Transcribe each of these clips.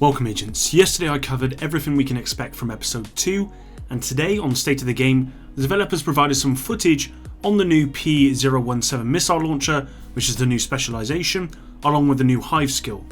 Welcome agents. Yesterday I covered everything we can expect from episode 2, and today on State of the Game, the developers provided some footage on the new P-017 missile launcher, which is the new specialization, along with the new Hive skill.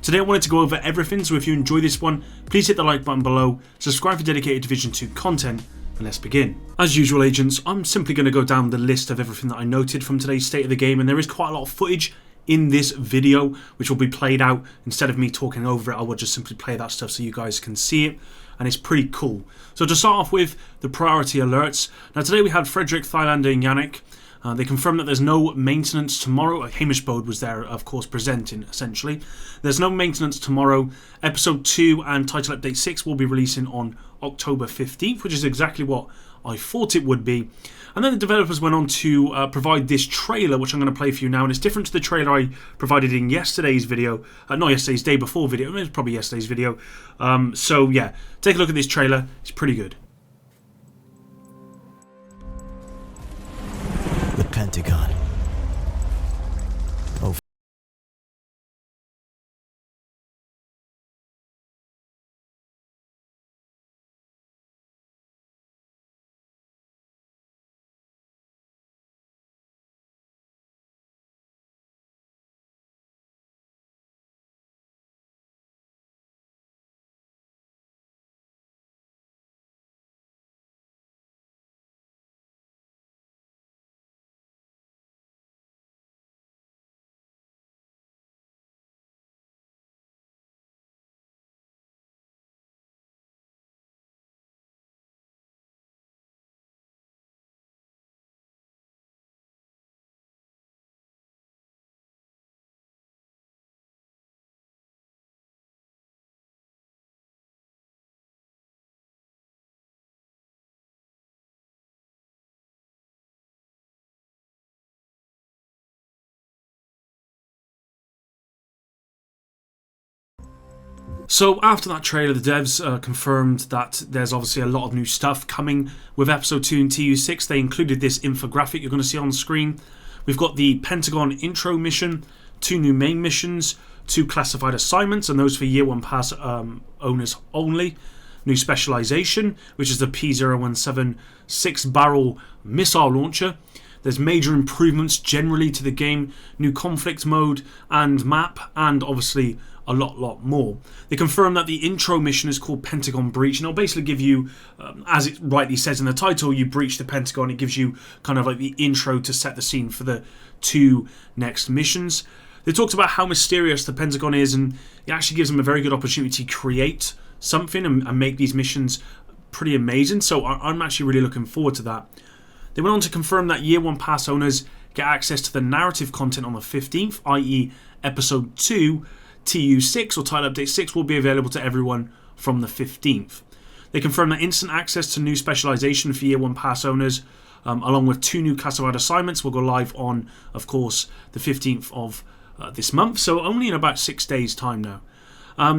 Today I wanted to go over everything, so if you enjoy this one, please hit the like button below, subscribe for dedicated Division 2 content, and let's begin. As usual agents, I'm simply going to go down the list of everything that I noted from today's State of the Game, and there is quite a lot of footage in this video which will be played out. Instead of me talking over it, I will just simply play that stuff so you guys can see it, and it's pretty cool. So to start off with, the priority alerts. Now today we had Frederick, Thylander and Yannick. They confirmed that there's no maintenance tomorrow. Hamish Bode was there, of course, presenting, essentially. There's no maintenance tomorrow. Episode 2 and Title Update 6 will be releasing on October 15th, which is exactly what I thought it would be. And then the developers went on to provide this trailer, which I'm going to play for you now. And it's different to the trailer I provided in yesterday's video. Not yesterday's, day before video. It was probably yesterday's video. So yeah, take a look at this trailer. It's pretty good. The Pentagon. Oh. So after that trailer, the devs confirmed that there's obviously a lot of new stuff coming with episode 2 and TU6. They included this infographic you're going to see on the screen. We've got the Pentagon intro mission, 2 new main missions, 2 classified assignments, and those for year 1 pass owners only. New specialization, which is the P-017 6-barrel missile launcher. There's major improvements generally to the game, new conflict mode and map, and obviously a lot more. They confirm that the intro mission is called Pentagon Breach, and it'll basically give you, as it rightly says in the title, you breach the Pentagon. It gives you kind of like the intro to set the scene for the 2 next missions. They talked about how mysterious the Pentagon is, and it actually gives them a very good opportunity to create something and make these missions pretty amazing. So I'm actually really looking forward to that. They went on to confirm that year 1 pass owners get access to the narrative content on the 15th, i.e. episode 2, TU6 or Title Update 6 will be available to everyone from the 15th. They confirm that instant access to new specialization for year 1 pass owners, along with 2 new classified assignments, will go live on, of course, the 15th of this month, so only in about 6 days' time now.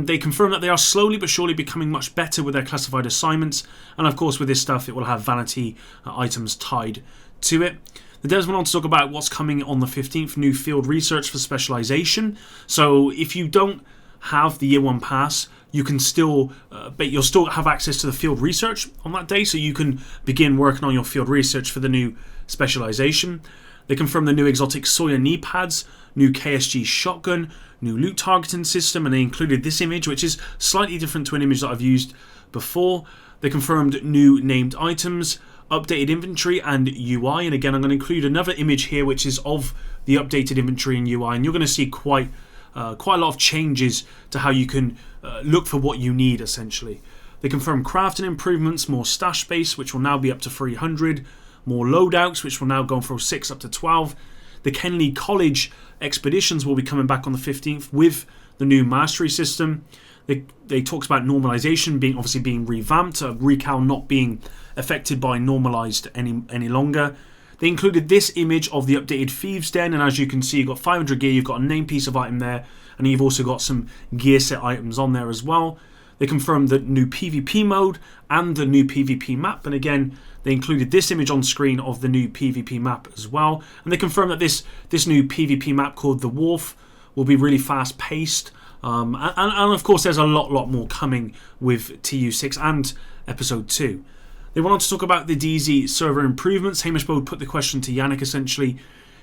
They confirm that they are slowly but surely becoming much better with their classified assignments, and of course with this stuff it will have vanity items tied to it. The devs went on to talk about what's coming on the 15th, new field research for specialization. So if you don't have the year 1 pass, you can still, but you'll still have access to the field research on that day, so you can begin working on your field research for the new specialization. They confirmed the new exotic Sawyer knee pads, new KSG shotgun, new loot targeting system, and they included this image, which is slightly different to an image that I've used before. They confirmed new named items, updated inventory and UI, and again I'm going to include another image here which is of the updated inventory and UI, and you're going to see quite a lot of changes to how you can look for what you need essentially. They confirmed crafting improvements, more stash space which will now be up to 300, more loadouts which will now go from 6 up to 12. The Kenley College expeditions will be coming back on the 15th with the new mastery system. They talked about normalization being revamped, Recal not being affected by normalized any longer. They included this image of the updated Thieves' Den, and as you can see, you've got 500 gear, you've got a name piece of item there, and you've also got some gear set items on there as well. They confirmed the new PvP mode and the new PvP map, and again, they included this image on screen of the new PvP map as well. And they confirmed that this new PvP map called The Wharf will be really fast paced, And of course, there's a lot more coming with TU6 and Episode 2. They wanted to talk about the DZ server improvements. Hamish Bode put the question to Yannick, essentially.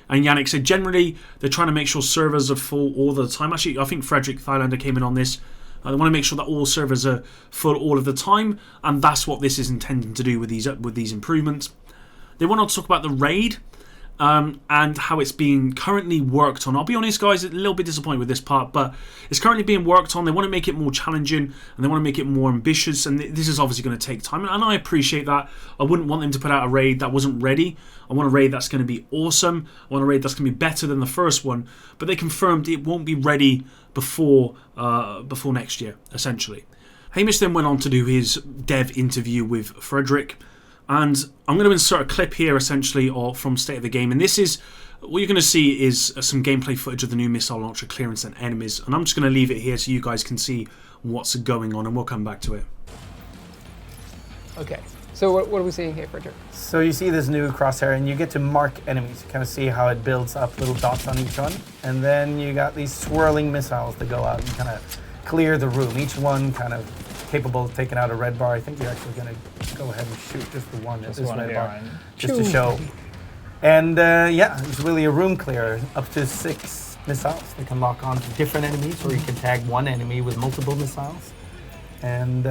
And Yannick said, generally, they're trying to make sure servers are full all the time. Actually, I think Frederick Thylander came in on this. They want to make sure that all servers are full all of the time. And that's what this is intending to do with these improvements. They wanted to talk about the raid. And how it's being currently worked on. I'll be honest, guys, a little bit disappointed with this part, but it's currently being worked on. They want to make it more challenging, and they want to make it more ambitious, and this is obviously going to take time, and I appreciate that. I wouldn't want them to put out a raid that wasn't ready. I want a raid that's going to be awesome. I want a raid that's going to be better than the first one, but they confirmed it won't be ready before next year, essentially. Hamish then went on to do his dev interview with Frederick. And I'm going to insert a clip here, essentially, from State of the Game. And this is, what you're going to see is some gameplay footage of the new missile launcher clearance and enemies. And I'm just going to leave it here so you guys can see what's going on, and we'll come back to it. Okay, so what are we seeing here, Frederick? So you see this new crosshair, and you get to mark enemies. You kind of see how it builds up little dots on each one. And then you got these swirling missiles that go out and kind of clear the room. Each one kind of capable of taking out a red bar. I think you're actually going to go ahead and shoot just the one. Just one red bar, just to show. And yeah, it's really a room clear. Up to 6 missiles. They can lock on to different enemies, or you can tag one enemy with multiple missiles. And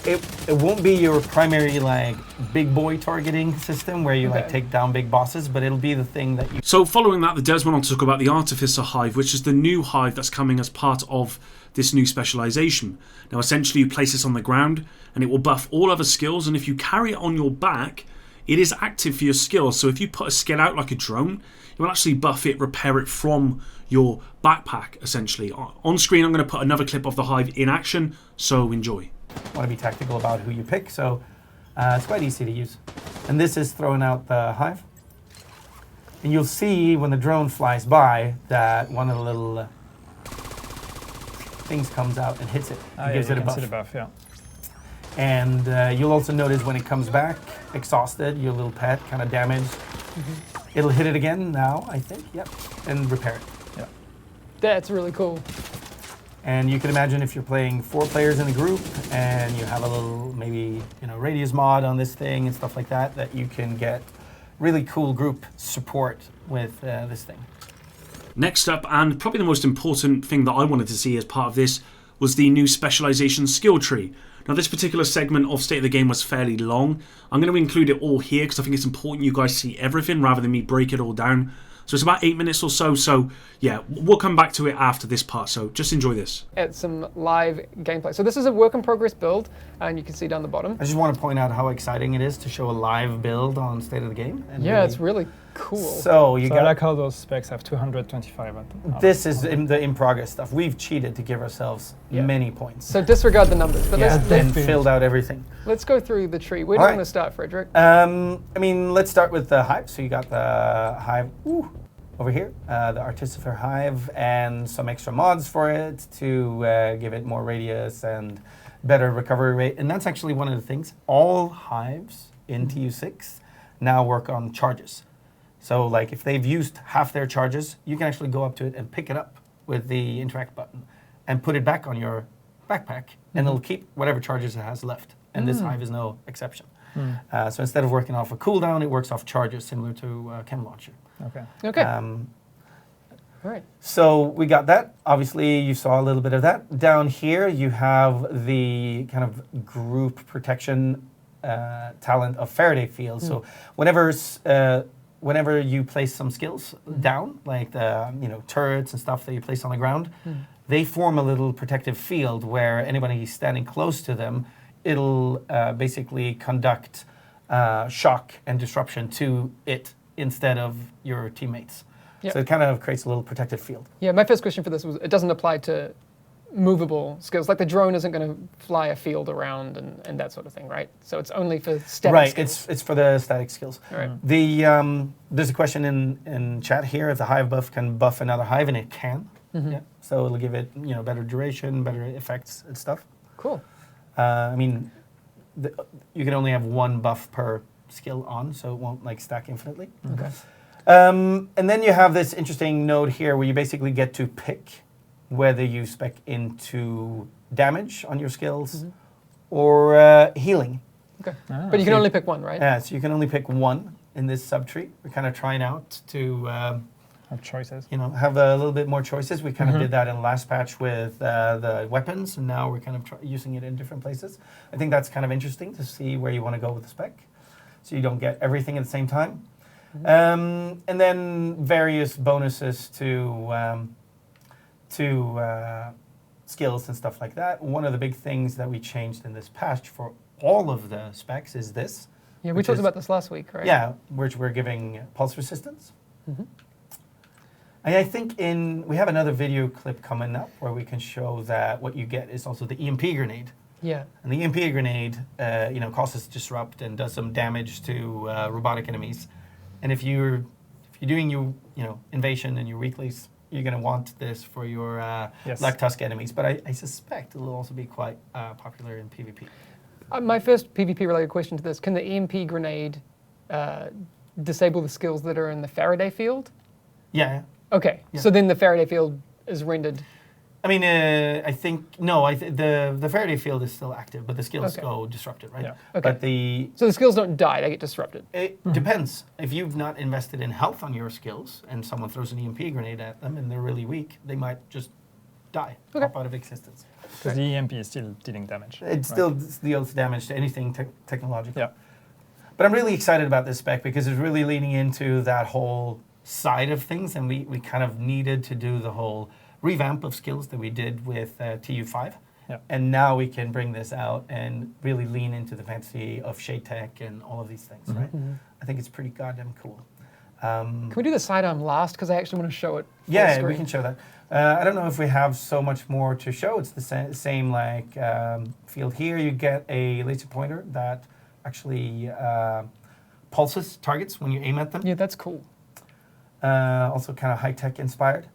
it won't be your primary like big boy targeting system where you like take down big bosses, but it'll be the thing that you. So following that, the devs went on to talk about the Artificer Hive, which is the new hive that's coming as part of this new specialization. Now essentially you place this on the ground and it will buff all other skills, and if you carry it on your back, it is active for your skills. So if you put a skill out like a drone, you will actually buff it, repair it from your backpack, essentially. On screen I'm going to put another clip of the hive in action, so enjoy. Want to be tactical about who you pick, so it's quite easy to use. And this is throwing out the hive. And you'll see when the drone flies by that one of the little things comes out and hits it. It gives it a buff. Yeah. And you'll also notice when it comes back, exhausted, your little pet, kind of damaged. It'll hit it again now, I think, yep, and repair it. Yeah. That's really cool. And you can imagine if you're playing 4 players in a group and you have a little, maybe, radius mod on this thing and stuff like that, that you can get really cool group support with this thing. Next up, and probably the most important thing that I wanted to see as part of this, was the new specialization skill tree. Now this particular segment of State of the Game was fairly long. I'm going to include it all here because I think it's important you guys see everything rather than me break it all down. So it's about 8 minutes or so. So yeah, we'll come back to it after this part. So just enjoy this. It's some live gameplay. So this is a work in progress build, and you can see down the bottom. I just want to point out how exciting it is to show a live build on State of the Game. And yeah, it's really cool. So I like how those specs have 225. This is the in progress stuff. We've cheated to give ourselves many points. So disregard the numbers, but let's filled out everything. Let's go through the tree. Where do you want to start, Frederick? I mean, let's start with the hive. So you got the hive over here, the Artificer Hive, and some extra mods for it to give it more radius and better recovery rate. And that's actually one of the things. All hives in TU6 now work on charges. So like if they've used half their charges, you can actually go up to it and pick it up with the interact button and put it back on your backpack, and it'll keep whatever charges it has left. And this hive is no exception. So instead of working off a cooldown, it works off charges, similar to Chem Launcher. Okay. All right. So we got that. Obviously, you saw a little bit of that. Down here, you have the kind of group protection talent of Faraday field. So whenever you place some skills down, like the turrets and stuff that you place on the ground, they form a little protective field where anybody standing close to them, it'll basically conduct shock and disruption to it instead of your teammates. Yep. So it kind of creates a little protective field. Yeah, my first question for this was, it doesn't apply to movable skills. Like the drone isn't going to fly a field around and that sort of thing, right? So it's only for static skills. It's for the static skills. All right. There's a question in chat here if the hive buff can buff another hive, and it can. Yeah. So it'll give it better duration, better effects and stuff. Cool. I mean, you can only have one buff per skill on, so it won't like stack infinitely. Okay. And then you have this interesting node here where you basically get to pick whether you spec into damage on your skills or healing. Okay. But you can only pick one, right? Yeah, so you can only pick one in this subtree. We're kind of trying out to Have choices. have a little bit more choices. We kind of did that in the last patch with the weapons, and now we're kind of using it in different places. I think that's kind of interesting to see where you want to go with the spec, so you don't get everything at the same time. And then various bonuses to skills and stuff like that. One of the big things that we changed in this patch for all of the specs is this. Yeah, we talked about this last week, right? Yeah, which we're giving pulse resistance. And I think we have another video clip coming up where we can show that what you get is also the EMP grenade. Yeah. And the EMP grenade, causes disrupt and does some damage to robotic enemies. And if you're doing your invasion and your weeklies, you're going to want this for your Black Tusk enemies. But I suspect it will also be quite popular in PvP. My first PvP-related question to this, can the EMP grenade disable the skills that are in the Faraday field? Yeah. Okay, so then the Faraday field is rendered... I mean, I think, no, the Faraday field is still active, but the skills go disrupted, right? Yeah. Okay. But So the skills don't die, they get disrupted? It depends. If you've not invested in health on your skills and someone throws an EMP grenade at them and they're really weak, they might just die, pop out of existence. Because the EMP is still dealing damage. It still deals damage to anything technological. Yeah. But I'm really excited about this spec because it's really leaning into that whole side of things, and we kind of needed to do the whole revamp of skills that we did with TU5. Yeah. And now we can bring this out and really lean into the fantasy of shade tech and all of these things, right? I think it's pretty goddamn cool. Can we do the sidearm last? Because I actually want to show it. Yeah, we can show that. I don't know if we have so much more to show. It's the same like field here. You get a laser pointer that actually pulses targets when you aim at them. Yeah, that's cool. Also kind of high-tech inspired.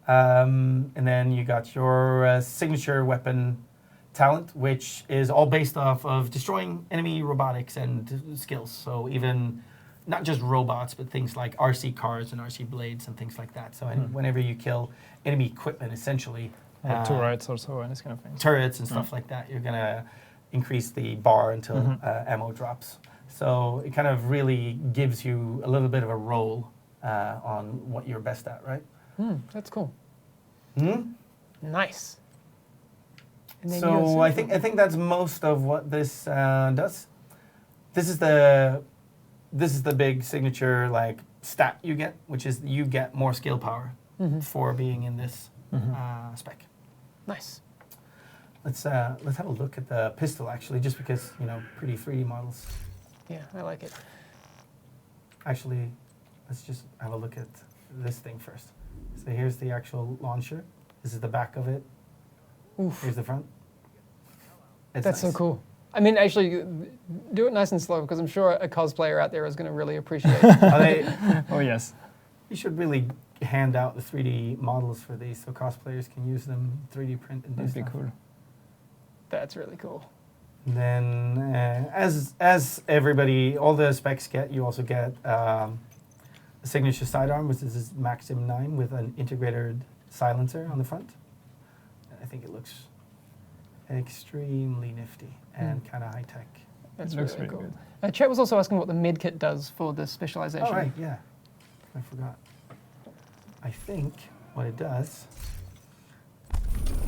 And then you got your signature weapon talent, which is all based off of destroying enemy robotics and skills. So even not just robots, but things like RC cars and RC blades and things like that. So whenever you kill enemy equipment, essentially... turrets also and this kind of thing. Turrets and stuff like that, you're going to increase the bar until ammo drops. So it kind of really gives you a little bit of a role on what you're best at, right? That's cool. Nice. So I think that's most of what this does. This is the big signature like stat you get, which is you get more skill power for being in this spec. Nice. Let's have a look at the pistol actually, just because pretty 3D models. Yeah, I like it. Actually, let's just have a look at this thing first. So here's the actual launcher. This is the back of it. Oof. Here's the front. It's That's nice. so cool. I mean, actually, do it nice and slow because I'm sure a cosplayer out there is going to really appreciate it. Oh, yes. You should really hand out the 3D models for these so cosplayers can use them, 3D print and do That'd be stuff. cool. That's really cool. And then, as everybody, all the specs get, you also get a signature sidearm, which is Maxim 9 with an integrated silencer on the front. I think it looks extremely nifty and kind of high tech. That's Looks really really cool. good. Chet was also asking what the medkit does for the specialization. Oh, right, yeah. I forgot. I think what it does,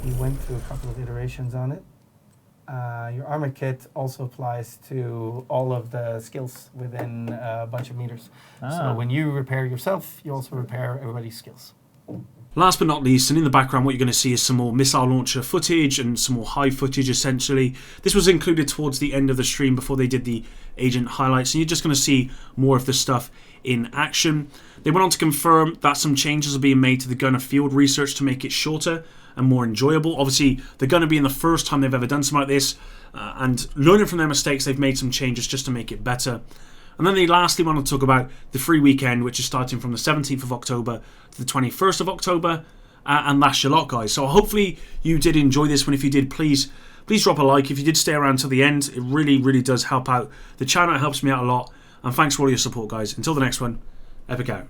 we went through a couple of iterations on it. Your armor kit also applies to all of the skills within a bunch of meters. So when you repair yourself, you also repair everybody's skills. Last but not least, and in the background, what you're going to see is some more missile launcher footage and some more Hive footage, essentially. This was included towards the end of the stream before they did the agent highlights, and you're just going to see more of the stuff in action. They went on to confirm that some changes are being made to the gunner field research to make it shorter and more enjoyable. Obviously, they're going to be in the first time they've ever done something like this, and learning from their mistakes, they've made some changes just to make it better. And then they lastly want to talk about the free weekend, which is starting from the 17th of October to the 21st of October, and that's your lot, guys. So hopefully you did enjoy this one. If you did, please drop a like. If you did stay around till the end, it really, really does help out the channel. It helps me out a lot. And thanks for all your support, guys. Until the next one, Epic out.